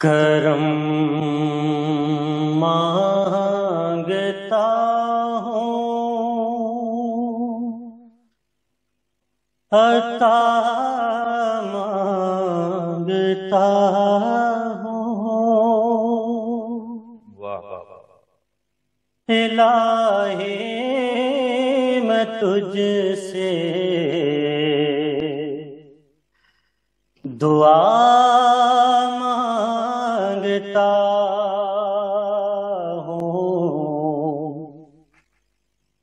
करम मांगता हूँ अता मांगता हूँ इलाही मैं तुझसे दुआ मांगता हूँ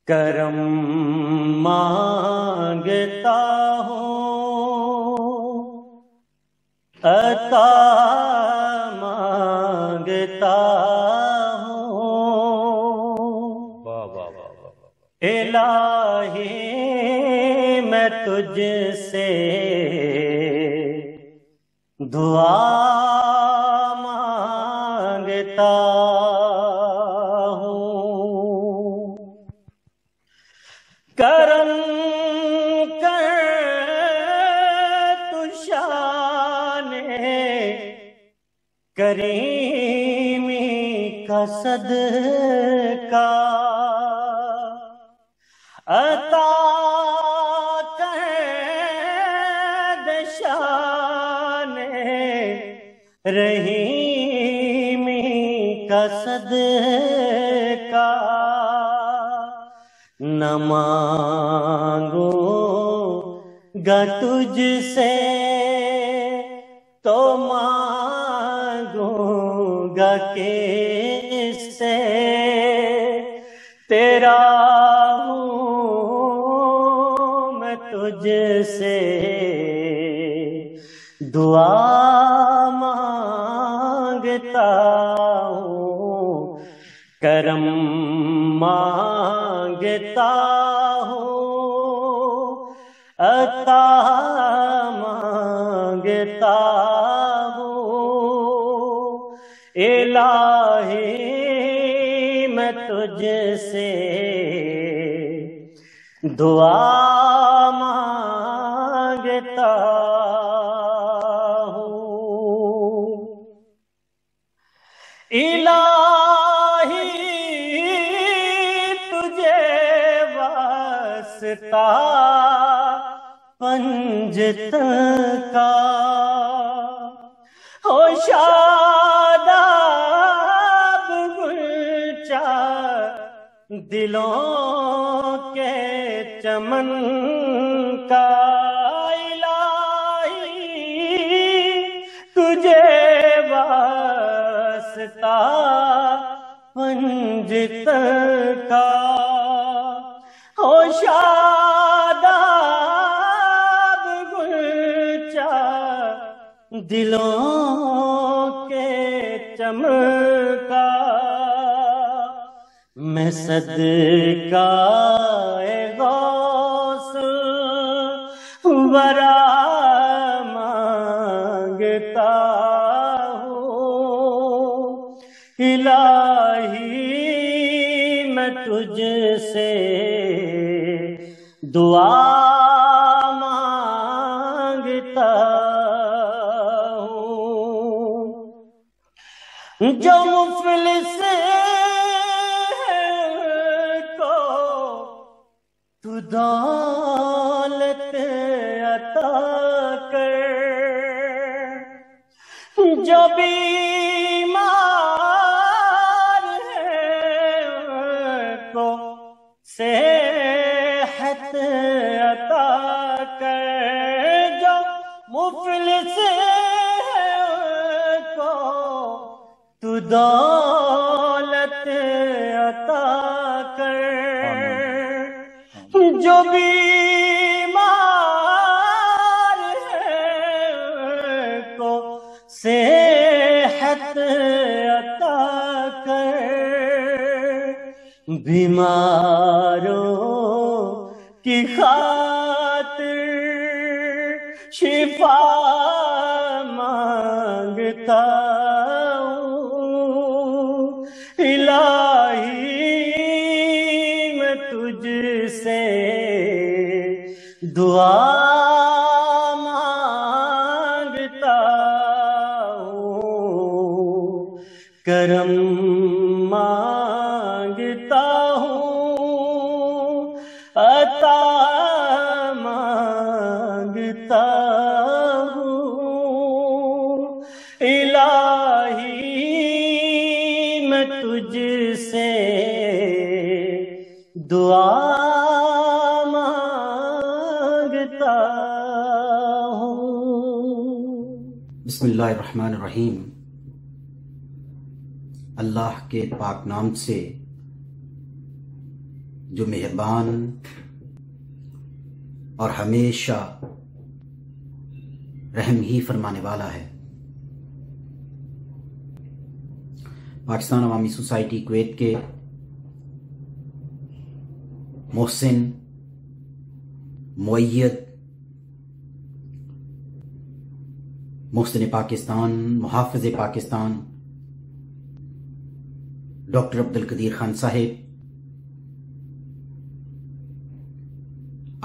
करम मांगता हूँ अता मांगता इलाही मैं तुझसे दुआ मांगता हूँ करम कर तू शाने करीमी का सदका अता कर दशाने रहीमी का सदका न मांगूंगा तुझसे तो मांगूंगा किससे तेरा तुझसे दुआ मांगता हूँ करम मांगता हूँ अता मांगता हूँ इलाही मैं तुझसे दुआ मांगता हूँ इलाही तुझे वास्ता पंजत का हो शादाब गुलचा दिलों के चमन का इलाही तुझे वास्ता पंजित का हो शादाब गुलचा दिलों के चमका मैं सदका गौस वरा मांगता हूँ इलाही मैं तुझसे दुआ मांगता हूँ जो मुफलिस तू दौलत अता कर जो बीमार है को सेहत अता कर जो मुफलिस को तू दौलत अता कर जो बीमार है को सेहत अता कर, बीमारों की खातिर शिफा मांगता हूँ। इलाही मैं तुझसे दुआ मांगता हूँ, करम मांगता हूँ, अता मांगता हूँ। इलाही मैं तुझसे दुआ मांगता हूँ। बिस्मिल्लाहिर्रहमानिर्रहीम। अल्लाह के पाक नाम से जो मेहरबान और हमेशा रहम ही फरमाने वाला है। पाकिस्तान अवामी सोसाइटी कुवैत के मोहसिन, मुअय्यद, मोहसिन पाकिस्तान, मुहाफ़िज़ पाकिस्तान डॉक्टर अब्दुल कदीर खान साहिब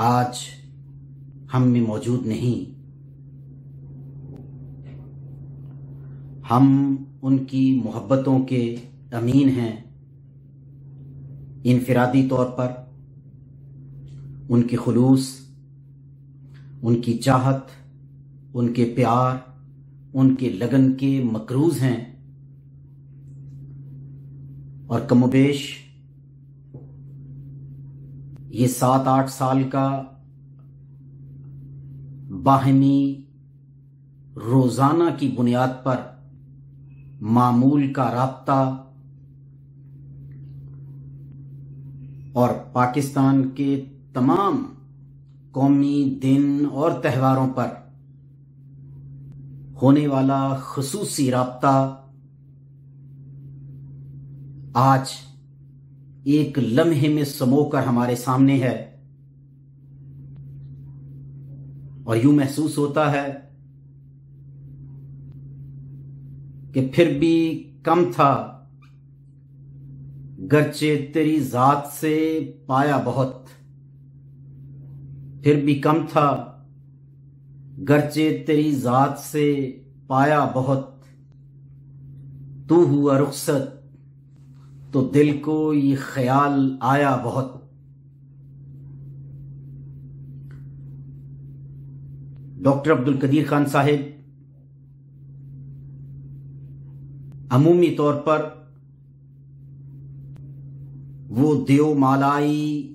आज हम में मौजूद नहीं। हम उनकी मोहब्बतों के अमीन हैं। इनफिरादी तौर पर उनके खुलूस, उनकी चाहत, उनके प्यार, उनके लगन के मकरूज हैं और कमोबेश ये 7-8 साल का बाहमी रोजाना की बुनियाद पर मामूल का राब्ता और पाकिस्तान के तमाम कौमी दिन और त्योहारों पर होने वाला खुसूसी राब्ता आज एक लम्हे में समोकर हमारे सामने है और यूं महसूस होता है कि फिर भी कम था, गरचे तेरी जात से पाया बहुत। फिर भी कम था, गरचे तेरी जात से पाया बहुत। तू हुआ रुखसत तो दिल को ये ख्याल आया बहुत। डॉक्टर अब्दुल कदीर खान साहिब अमूमी तौर पर वो देवमालाई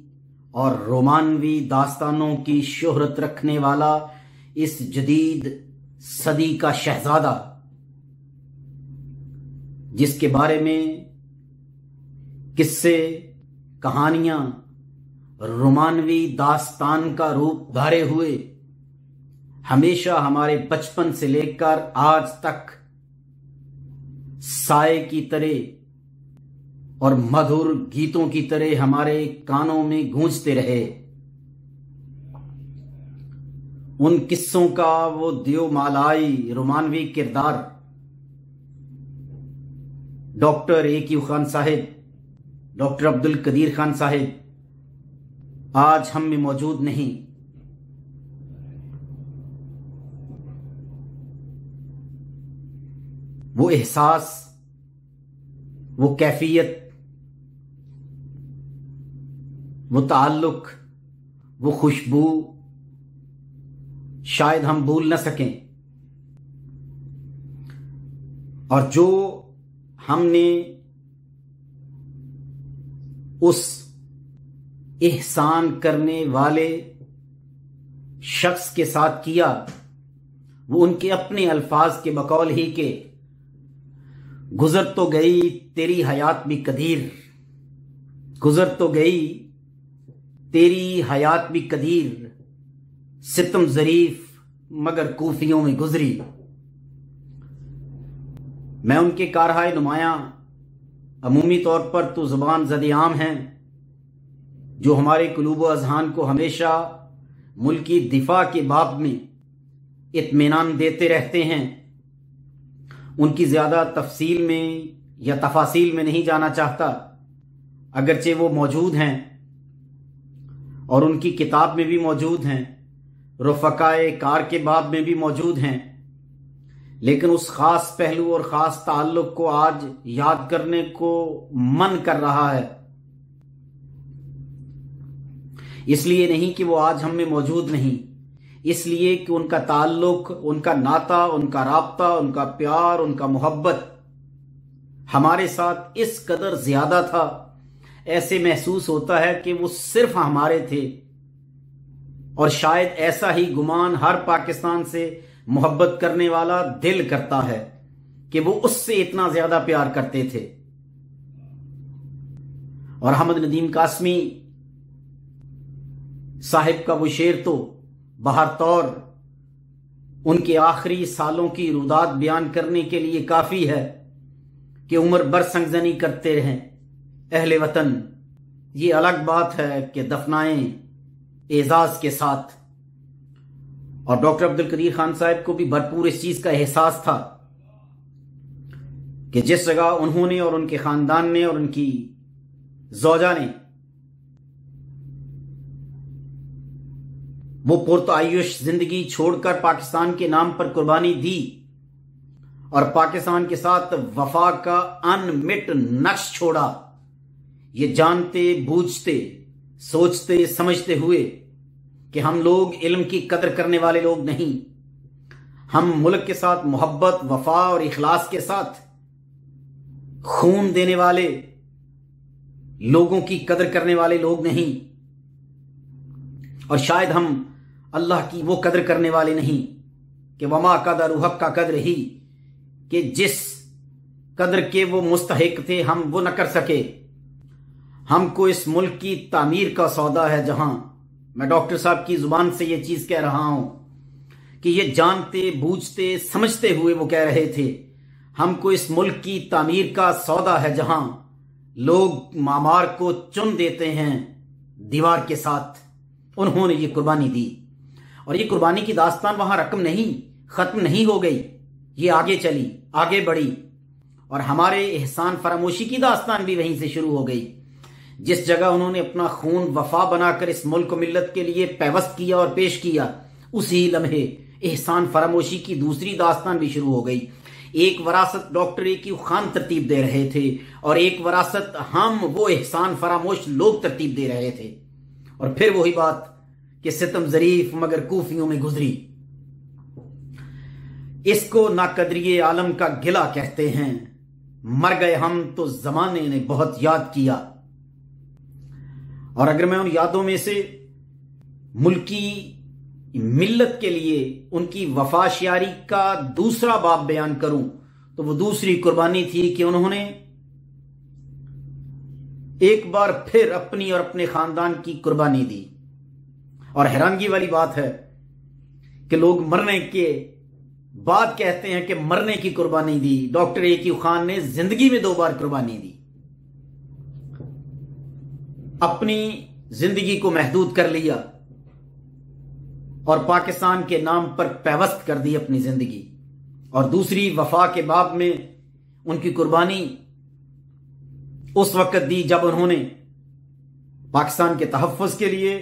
और रोमानवी दास्तानों की शोहरत रखने वाला इस जदीद सदी का शहजादा, जिसके बारे में किस्से, कहानियां रोमानवी दास्तान का रूप धारे हुए हमेशा हमारे बचपन से लेकर आज तक साए की तरह और मधुर गीतों की तरह हमारे कानों में गूंजते रहे। उन किस्सों का वो देवमालाई रोमानवी किरदार डॉक्टर ए.क्यू. खान साहिब, डॉक्टर अब्दुल कदीर खान साहिब आज हम में मौजूद नहीं। वो एहसास, वो कैफियत, वो ताल्लुक, वो खुशबू शायद हम भूल न सकें। और जो हमने उस एहसान करने वाले शख्स के साथ किया, वो उनके अपने अल्फाज के बकौल ही के गुजर तो गई तेरी हयात भी कदीर, गुजर तो गई तेरी हयात भी कदीर, सितम ज़रीफ मगर कूफियों में गुजरी। मैं उनके कारहाय नुमायां अमूमी तौर पर तो ज़ुबान ज़द-ए-आम हैं, जो हमारे कुलूब व अज़हान को हमेशा मुल्की दिफा के बाब में इत्मीनान देते रहते हैं। उनकी ज़्यादा तफसील में या तफासील में नहीं जाना चाहता, अगरचे वो मौजूद हैं और उनकी किताब में भी मौजूद हैं, रफ़क़ाए कार के बाब में भी मौजूद हैं, लेकिन उस ख़ास पहलू और ख़ास ताल्लुक़ को आज याद करने को मन कर रहा है। इसलिए नहीं कि वो आज हम में मौजूद नहीं, इसलिए कि उनका ताल्लुक़, उनका नाता, उनका राब्ता, उनका प्यार, उनका मोहब्बत हमारे साथ इस कदर ज़्यादा था, ऐसे महसूस होता है कि वो सिर्फ हमारे थे। और शायद ऐसा ही गुमान हर पाकिस्तान से मोहब्बत करने वाला दिल करता है कि वो उससे इतना ज्यादा प्यार करते थे। और अहमद नदीम कासमी साहिब का वो शेर तो बहर तौर उनके आखिरी सालों की रुदात बयान करने के लिए काफी है कि उम्र भर संगजनी करते रहें अहले वतन, ये अलग बात है कि दफनाएं एजाज के साथ। और डॉक्टर अब्दुल कदीर खान साहब को भी भरपूर इस चीज का एहसास था कि जिस जगह उन्होंने और उनके खानदान ने और उनकी ज़ौजा ने वो पुरतआयुश जिंदगी छोड़कर पाकिस्तान के नाम पर कुर्बानी दी और पाकिस्तान के साथ वफा का अनमिट नक्श छोड़ा, ये जानते बूझते सोचते समझते हुए कि हम लोग इल्म की कदर करने वाले लोग नहीं, हम मुल्क के साथ मोहब्बत, वफा और इखलास के साथ खून देने वाले लोगों की कदर करने वाले लोग नहीं। और शायद हम अल्लाह की वो कदर करने वाले नहीं कि वमा कदर हक का कदर ही, कि जिस कदर के वो मुस्तहिक थे हम वो न कर सके। हमको इस मुल्क की तामीर का सौदा है, जहां मैं डॉक्टर साहब की जुबान से ये चीज कह रहा हूं कि ये जानते बूझते समझते हुए वो कह रहे थे, हमको इस मुल्क की तामीर का सौदा है जहां लोग मामार को चुन देते हैं दीवार के साथ। उन्होंने ये कुर्बानी दी और ये कुर्बानी की दास्तान वहां रकम नहीं, खत्म नहीं हो गई, ये आगे चली, आगे बढ़ी और हमारे एहसान फरामोशी की दास्तान भी वहीं से शुरू हो गई। जिस जगह उन्होंने अपना खून वफा बनाकर इस मुल्क मिल्लत के लिए पैवस्त किया और पेश किया, उसी लम्हे एहसान फरामोशी की दूसरी दास्तान भी शुरू हो गई। एक वरासत डॉक्टर ए.क्यू. खान तरतीब दे रहे थे और एक वरासत हम वो एहसान फरामोश लोग तरतीब दे रहे थे। और फिर वही बात कि सितम ज़रीफ मगर कूफियों में गुजरी। इसको नाकदरी आलम का गिला कहते हैं, मर गए हम तो जमाने ने बहुत याद किया। और अगर मैं उन यादों में से मुल्की मिल्लत के लिए उनकी वफाशियारी का दूसरा बाब बयान करूं तो वो दूसरी कुर्बानी थी कि उन्होंने एक बार फिर अपनी और अपने खानदान की कुर्बानी दी। और हैरानगी वाली बात है कि लोग मरने के बाद कहते हैं कि मरने की कुर्बानी दी। डॉक्टर ए.क्यू. खान ने जिंदगी में 2 बार कुर्बानी दी, अपनी जिंदगी को महदूद कर लिया और पाकिस्तान के नाम पर पैवस्त कर दी अपनी जिंदगी। और दूसरी वफा के बाब में उनकी कुर्बानी उस वक्त दी जब उन्होंने पाकिस्तान के तहफ़्फ़ुज़ के लिए,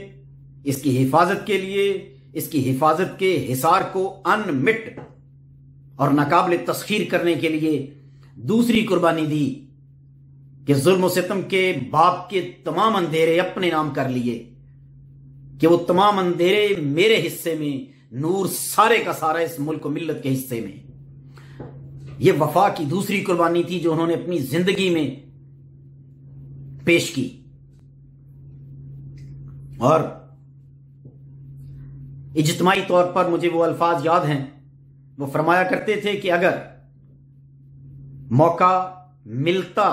इसकी हिफाजत के लिए, इसकी हिफाजत के हिसार को अनमिट और नाकाबिल तस्खीर करने के लिए दूसरी कुर्बानी दी कि जुल्म सितम के बाप के तमाम अंधेरे अपने नाम कर लिए, कि वो तमाम अंधेरे मेरे हिस्से में, नूर सारे का सारा इस मुल्क मिल्लत के हिस्से में। ये वफा की दूसरी कुर्बानी थी जो उन्होंने अपनी जिंदगी में पेश की। और इज्तिमाई तौर पर मुझे वो अल्फाज याद हैं, वो फरमाया करते थे कि अगर मौका मिलता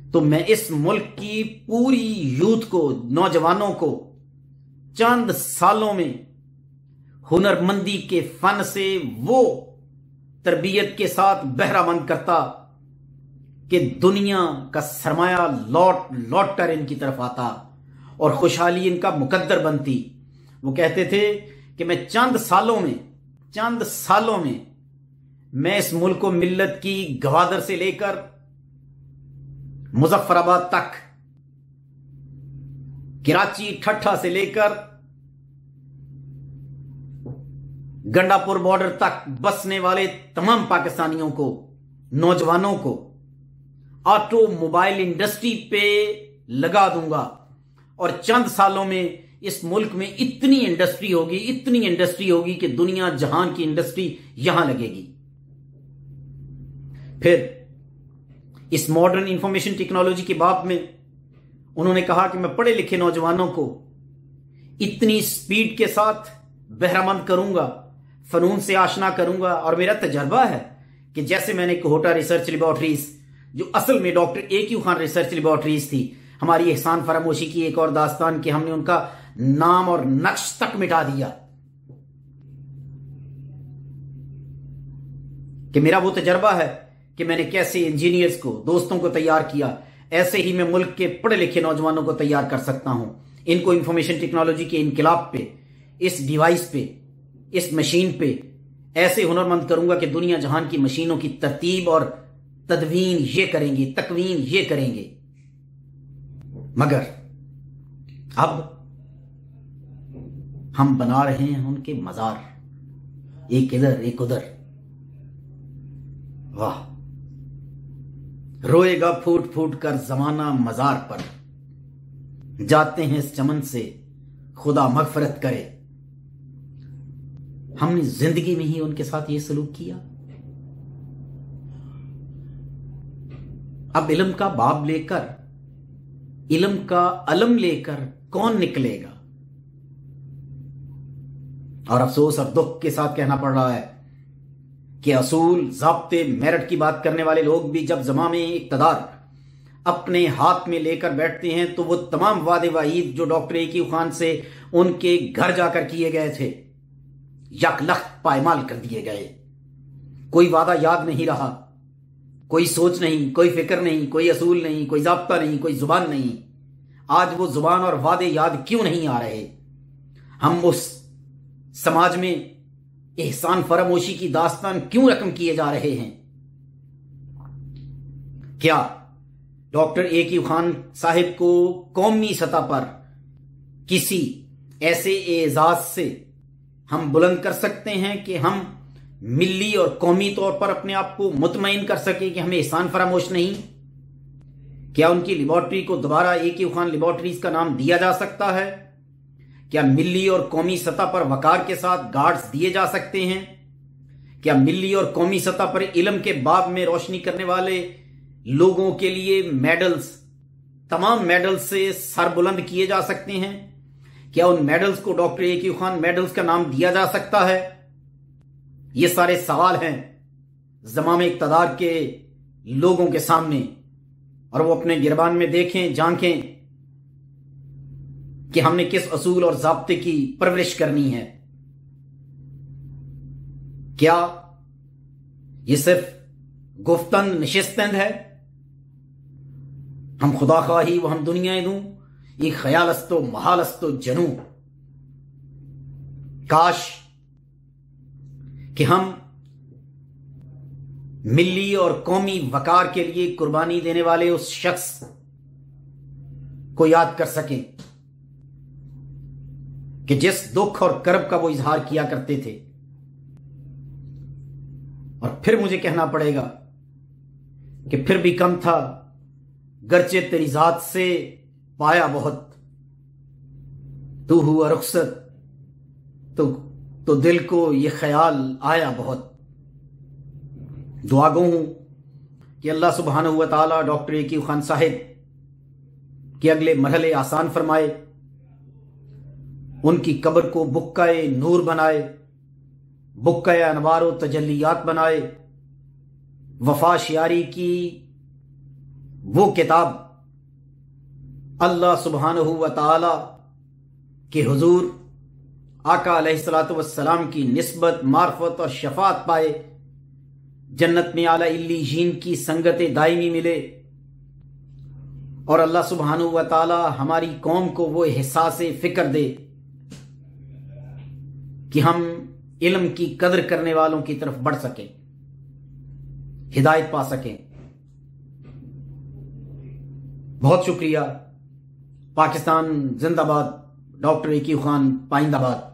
तो मैं इस मुल्क की पूरी यूथ को, नौजवानों को चंद सालों में हुनरमंदी के फन से वो तरबियत के साथ बहरामंद करता कि दुनिया का सरमाया लौट कर इनकी तरफ आता और खुशहाली इनका मुकद्दर बनती। वो कहते थे कि मैं चंद सालों में मैं इस मुल्क को मिल्लत की गवादर से लेकर मुजफ्फराबाद तक, कराची ठट्ठा से लेकर गंडापुर बॉर्डर तक बसने वाले तमाम पाकिस्तानियों को, नौजवानों को ऑटोमोबाइल इंडस्ट्री पे लगा दूंगा और चंद सालों में इस मुल्क में इतनी इंडस्ट्री होगी कि दुनिया जहान की इंडस्ट्री यहां लगेगी। फिर इस मॉडर्न इंफॉर्मेशन टेक्नोलॉजी के बाब में उन्होंने कहा कि मैं पढ़े लिखे नौजवानों को इतनी स्पीड के साथ बहरामंद करूंगा, फनून से आशना करूंगा। और मेरा तजर्बा है कि जैसे मैंने कोहोटा रिसर्च लेबोरेटरीज, जो असल में doctor AQ Khan research laboratories थी, हमारी एहसान फरामोशी की एक और दास्तान कि हमने उनका नाम और नक्श तक मिटा दिया, कि मेरा वो तजर्बा है कि मैंने कैसे इंजीनियर्स को, दोस्तों को तैयार किया, ऐसे ही मैं मुल्क के पढ़े लिखे नौजवानों को तैयार कर सकता हूं। इनको इंफॉर्मेशन टेक्नोलॉजी के इनकलाब पे, इस डिवाइस पे, इस मशीन पे ऐसे हुनरमंद करूंगा कि दुनिया जहान की मशीनों की तरतीब और तदवीन ये करेंगे। मगर अब हम बना रहे हैं उनके मजार, एक इधर एक उधर। वाह, रोएगा फूट फूट कर जमाना मजार पर, जाते हैं इस चमन से खुदा मगफरत करे। हमने जिंदगी में ही उनके साथ ये सलूक किया। अब इल्म का बाब लेकर, इल्म का अलम लेकर कौन निकलेगा? और अफसोस और दुख के साथ कहना पड़ रहा है कि असूल, ज़ाब्ते, मेरिट की बात करने वाले लोग भी जब जमा में इक़्तिदार अपने हाथ में लेकर बैठते हैं तो वो तमाम वादे वाईद जो डॉक्टर AQ खान से उनके घर जाकर किए गए थे, यकलख्त पायमाल कर दिए गए। कोई वादा याद नहीं रहा, कोई सोच नहीं, कोई फिक्र नहीं, कोई असूल नहीं, कोई ज़ाब्ता नहीं, कोई जुबान नहीं। आज वो जुबान और वादे याद क्यों नहीं आ रहे? हम उस समाज में एहसान फरामोशी की दास्तान क्यों रकम किए जा रहे हैं? क्या डॉक्टर AQ खान साहिब को कौमी सतह पर किसी ऐसे एजाज से हम बुलंद कर सकते हैं कि हम मिल्ली और कौमी तौर पर अपने आप को मुतमईन कर सके कि हमें एहसान फरामोश नहीं? क्या उनकी लेबोरेटरी को दोबारा AQ खान लेबोरेटरीज का नाम दिया जा सकता है? क्या मिल्ली और कौमी सतह पर वकार के साथ गार्ड्स दिए जा सकते हैं? क्या मिल्ली और कौमी सतह पर इल्म के बाब में रोशनी करने वाले लोगों के लिए मेडल्स, तमाम मेडल्स से सर बुलंद किए जा सकते हैं? क्या उन मेडल्स को डॉक्टर AQ खान मेडल्स का नाम दिया जा सकता है? ये सारे सवाल हैं ज़माम इक़्तिदार के लोगों के सामने, और वो अपने गिरबान में देखें, झांकें कि हमने किस असूल और ज़ाब्ते की परवरिश करनी है। क्या ये सिर्फ गुफ्तंद नशिस्तंद है? हम खुदा ख्वाही वो हम दुनियाएं दूं, ये ख्यालस्तो महालस्तो जनू। काश कि हम मिल्ली और कौमी वकार के लिए कुर्बानी देने वाले उस शख्स को याद कर सकें कि जिस दुख और कर्ब का वो इजहार किया करते थे। और फिर मुझे कहना पड़ेगा कि फिर भी कम था, गर्चे तेरी जात से पाया बहुत, तू हुआ रुखसत तो दिल को ये ख्याल आया बहुत। दुआ गो हूं कि अल्लाह सुब्हानहू व तआला डॉक्टर AQ खान साहिब के अगले मरहले आसान फरमाए, उनकी कब्र को बुक्काए नूर बनाए, बुक्काए अनवार व तजल्लियात बनाए, वफा शियारी की वो किताब अल्लाह सुब्हानहू व तआला के हुजूर आका अलैहिस्सलातु वस्सलाम की निस्बत, मार्फत और शफात पाए, जन्नत में आला इल्लीजीन की संगत दायमी मिले और अल्लाह सुब्हानहू व तआला हमारी कौम को वो एहसास फिक्र दे कि हम इल्म की कदर करने वालों की तरफ बढ़ सकें, हिदायत पा सकें। बहुत शुक्रिया। पाकिस्तान जिंदाबाद। डॉक्टर इक्यू खान पाइंदाबाद।